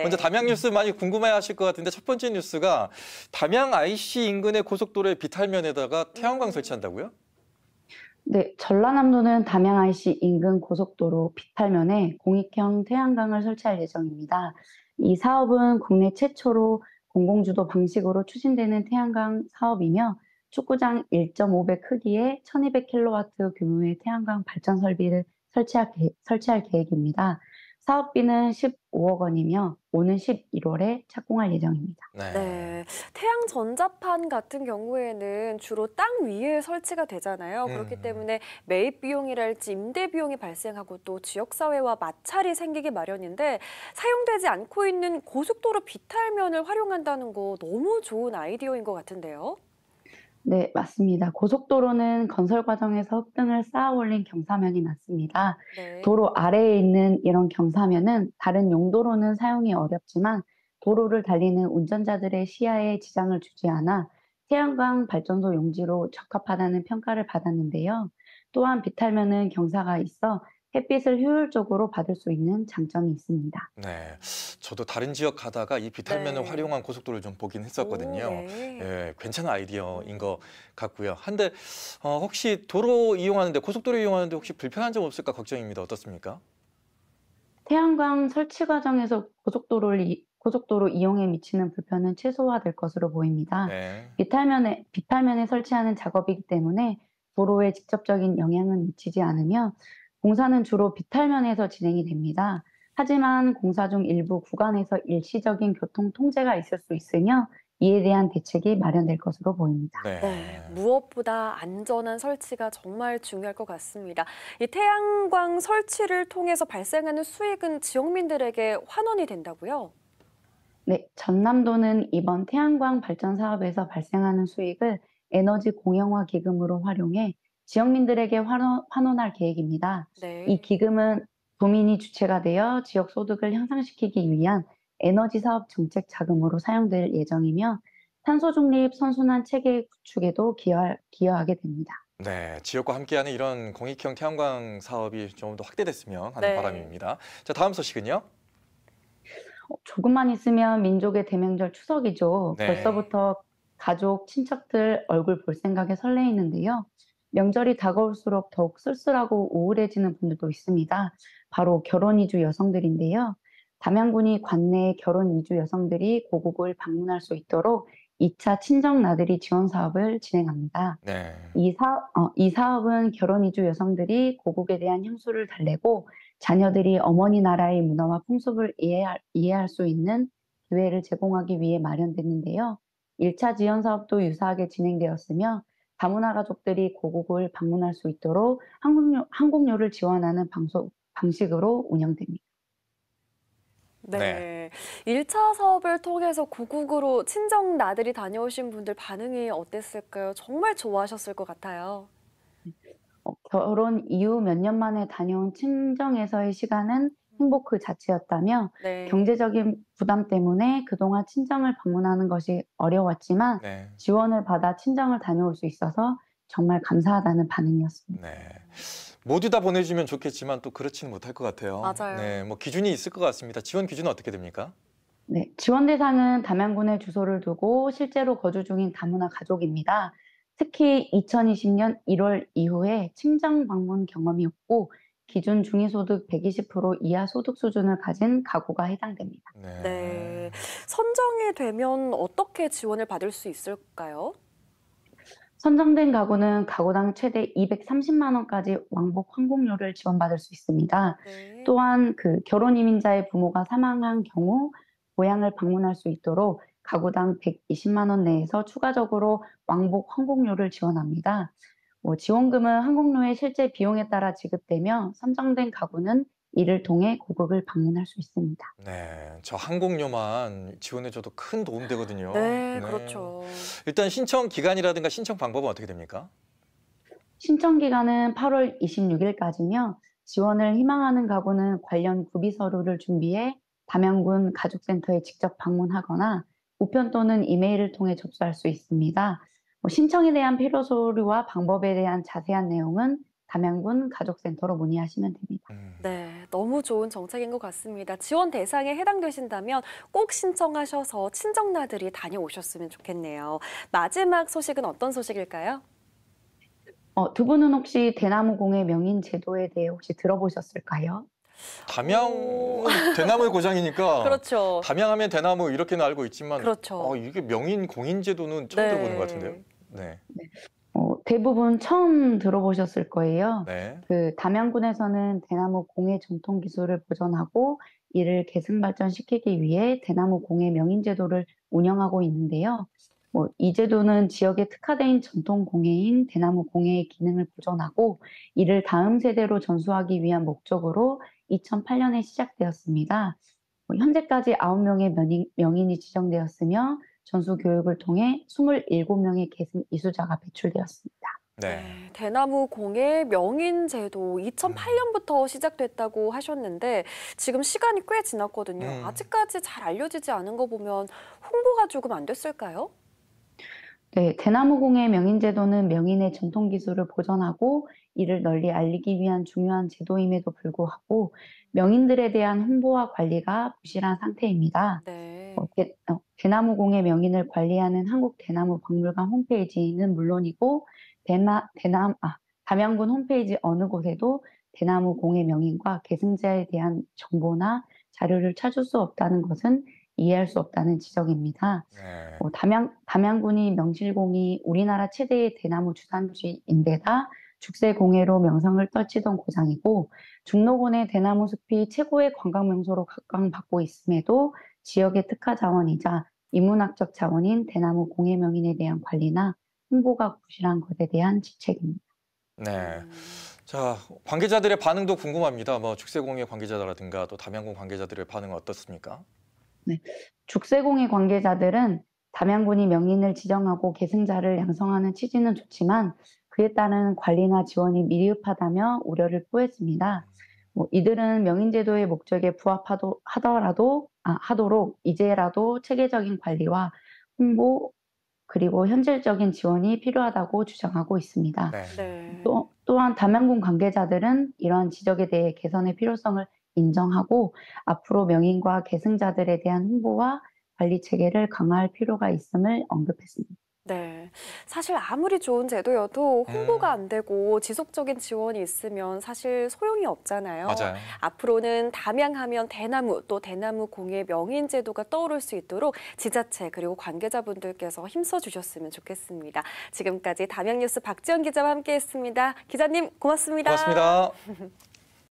먼저 네. 담양 뉴스 많이 궁금해하실 것 같은데 첫 번째 뉴스가 담양 IC 인근의 고속도로의 비탈면에다가 태양광 설치한다고요? 네, 전라남도는 담양 IC 인근 고속도로 비탈면에 공익형 태양광을 설치할 예정입니다. 이 사업은 국내 최초로 공공주도 방식으로 추진되는 태양광 사업이며 축구장 1.5배 크기의 1200kW 규모의 태양광 발전 설비를 설치할 계획입니다. 사업비는 15억 원이며 오는 11월에 착공할 예정입니다. 네. 네, 태양 전자판 같은 경우에는 주로 땅 위에 설치가 되잖아요. 그렇기 음. 때문에 매입 비용이랄지 임대 비용이 발생하고 또 지역사회와 마찰이 생기기 마련인데 사용되지 않고 있는 고속도로 비탈면을 활용한다는 거 너무 좋은 아이디어인 것 같은데요. 네, 맞습니다. 고속도로는 건설 과정에서 흙등을 쌓아 올린 경사면이 많습니다. 네. 도로 아래에 있는 이런 경사면은 다른 용도로는 사용이 어렵지만 도로를 달리는 운전자들의 시야에 지장을 주지 않아 태양광 발전소 용지로 적합하다는 평가를 받았는데요. 또한 비탈면은 경사가 있어 햇빛을 효율적으로 받을 수 있는 장점이 있습니다. 네. 저도 다른 지역 가다가 이 비탈면을 네. 활용한 고속도로를 좀 보긴 오, 했었거든요. 네. 예, 괜찮은 아이디어인 것 같고요. 한데 혹시 도로 이용하는데 고속도로 이용하는데 혹시 불편한 점 없을까 걱정입니다. 어떻습니까? 태양광 설치 과정에서 고속도로 이용에 미치는 불편은 최소화될 것으로 보입니다. 네. 비탈면에 설치하는 작업이기 때문에 도로에 직접적인 영향은 미치지 않으며 공사는 주로 비탈면에서 진행이 됩니다. 하지만 공사 중 일부 구간에서 일시적인 교통 통제가 있을 수 있으며 이에 대한 대책이 마련될 것으로 보입니다. 네, 네. 무엇보다 안전한 설치가 정말 중요할 것 같습니다. 이 태양광 설치를 통해서 발생하는 수익은 지역민들에게 환원이 된다고요? 네, 전남도는 이번 태양광 발전 사업에서 발생하는 수익을 에너지 공영화 기금으로 활용해 지역민들에게 환원할 계획입니다. 이 네. 기금은 도민이 주체가 되어 지역 소득을 향상시키기 위한 에너지 사업 정책 자금으로 사용될 예정이며 탄소 중립 선순환 체계 구축에도 기여하게 됩니다. 네, 지역과 함께하는 이런 공익형 태양광 사업이 좀 더 확대됐으면 하는 네. 바람입니다. 자, 다음 소식은요? 조금만 있으면 민족의 대명절 추석이죠. 네. 벌써부터 가족, 친척들 얼굴 볼 생각에 설레이는데요. 명절이 다가올수록 더욱 쓸쓸하고 우울해지는 분들도 있습니다. 바로 결혼 이주 여성들인데요. 담양군이 관내 결혼 이주 여성들이 고국을 방문할 수 있도록 2차 친정 나들이 지원 사업을 진행합니다. 네. 이 사업은 결혼 이주 여성들이 고국에 대한 향수를 달래고 자녀들이 어머니 나라의 문화와 풍습을 이해할 수 있는 기회를 제공하기 위해 마련됐는데요. 1차 지원 사업도 유사하게 진행되었으며 다문화 가족들이 고국을 방문할 수 있도록 항공료를 지원하는 방식으로 운영됩니다. 네. 네. 1차 사업을 통해서 고국으로 친정 나들이 다녀오신 분들 반응이 어땠을까요? 정말 좋아하셨을 것 같아요. 결혼 이후 몇 년 만에 다녀온 친정에서의 시간은 행복 그 자체였다며 네. 경제적인 부담 때문에 그동안 친정을 방문하는 것이 어려웠지만 네. 지원을 받아 친정을 다녀올 수 있어서 정말 감사하다는 반응이었습니다. 네. 모두 다 보내주면 좋겠지만 또 그렇지는 못할 것 같아요. 맞아요. 네, 뭐 기준이 있을 것 같습니다. 지원 기준은 어떻게 됩니까? 네, 지원 대상은 담양군에 주소를 두고 실제로 거주 중인 다문화 가족입니다. 특히 2020년 1월 이후에 친정 방문 경험이 없고 기준 중위소득 120% 이하 소득 수준을 가진 가구가 해당됩니다. 네. 네. 선정이 되면 어떻게 지원을 받을 수 있을까요? 선정된 가구는 가구당 최대 230만 원까지 왕복 항공료를 지원받을 수 있습니다. 네. 또한 결혼 이민자의 부모가 사망한 경우 고향을 방문할 수 있도록 가구당 120만 원 내에서 추가적으로 왕복 항공료를 지원합니다. 지원금은 항공료의 실제 비용에 따라 지급되며 선정된 가구는 이를 통해 고국을 방문할 수 있습니다. 네, 저 항공료만 지원해줘도 큰 도움 되거든요. 네, 네. 그렇죠. 일단 신청 기간이라든가 신청 방법은 어떻게 됩니까? 신청 기간은 8월 26일까지며 지원을 희망하는 가구는 관련 구비 서류를 준비해 담양군 가족센터에 직접 방문하거나 우편 또는 이메일을 통해 접수할 수 있습니다. 신청에 대한 필요 서류와 방법에 대한 자세한 내용은 담양군 가족센터로 문의하시면 됩니다. 음. 네. 너무 좋은 정책인 것 같습니다. 지원 대상에 해당되신다면 꼭 신청하셔서 친정나들이 다녀오셨으면 좋겠네요. 마지막 소식은 어떤 소식일까요? 두 분은 혹시 대나무 공예 명인 제도에 대해 혹시 들어보셨을까요? 담양은 대나무의 고장이니까 그렇죠. 담양하면 대나무 이렇게는 알고 있지만 그렇죠. 이게 명인 공인제도는 처음 들어보는 것 같은데요. 네. 대부분 처음 들어보셨을 거예요. 네. 그 담양군에서는 대나무 공예 전통 기술을 보존하고 이를 계승 발전시키기 위해 대나무 공예 명인 제도를 운영하고 있는데요. 이 제도는 지역에 특화된 전통 공예인 대나무 공예의 기능을 보존하고 이를 다음 세대로 전수하기 위한 목적으로 2008년에 시작되었습니다. 현재까지 9명의 명인이 지정되었으며 전수 교육을 통해 27명의 계승 이수자가 배출되었습니다. 네. 대나무 공예 명인 제도 2008년부터 시작됐다고 하셨는데 지금 시간이 꽤 지났거든요. 아직까지 잘 알려지지 않은 거 보면 홍보가 조금 안 됐을까요? 네, 대나무 공예 명인 제도는 명인의 전통 기술을 보존하고 이를 널리 알리기 위한 중요한 제도임에도 불구하고 명인들에 대한 홍보와 관리가 부실한 상태입니다. 네. 대나무 공예 명인을 관리하는 한국대나무박물관 홈페이지는 물론이고 담양군 홈페이지 어느 곳에도 대나무 공예 명인과 계승자에 대한 정보나 자료를 찾을 수 없다는 것은 이해할 수 없다는 지적입니다. 네. 담양군이 명실공히 우리나라 최대의 대나무 주산지인데다 죽새공예로 명성을 떨치던 고장이고 중록원의 대나무 숲이 최고의 관광 명소로 각광받고 있음에도 지역의 특화 자원이자 인문학적 자원인 대나무 공예 명인에 대한 관리나 홍보가 부실한 것에 대한 지책입니다. 네. 자, 관계자들의 반응도 궁금합니다. 죽새공예 관계자라든가 또 담양군 관계자들의 반응은 어떻습니까? 네, 죽새공예 관계자들은 담양군이 명인을 지정하고 계승자를 양성하는 취지는 좋지만 그에 따른 관리나 지원이 미흡하다며 우려를 표했습니다. 이들은 명인제도의 목적에 하도록 이제라도 체계적인 관리와 홍보 그리고 현실적인 지원이 필요하다고 주장하고 있습니다. 네. 네. 또한 담양군 관계자들은 이러한 지적에 대해 개선의 필요성을 인정하고 앞으로 명인과 계승자들에 대한 홍보와 관리 체계를 강화할 필요가 있음을 언급했습니다. 네. 사실 아무리 좋은 제도여도 홍보가 음. 안 되고 지속적인 지원이 있으면 사실 소용이 없잖아요. 맞아요. 앞으로는 담양하면 대나무 또 대나무 공예 명인 제도가 떠오를 수 있도록 지자체 그리고 관계자분들께서 힘써 주셨으면 좋겠습니다. 지금까지 담양뉴스 박지연 기자와 함께했습니다. 기자님 고맙습니다. 고맙습니다.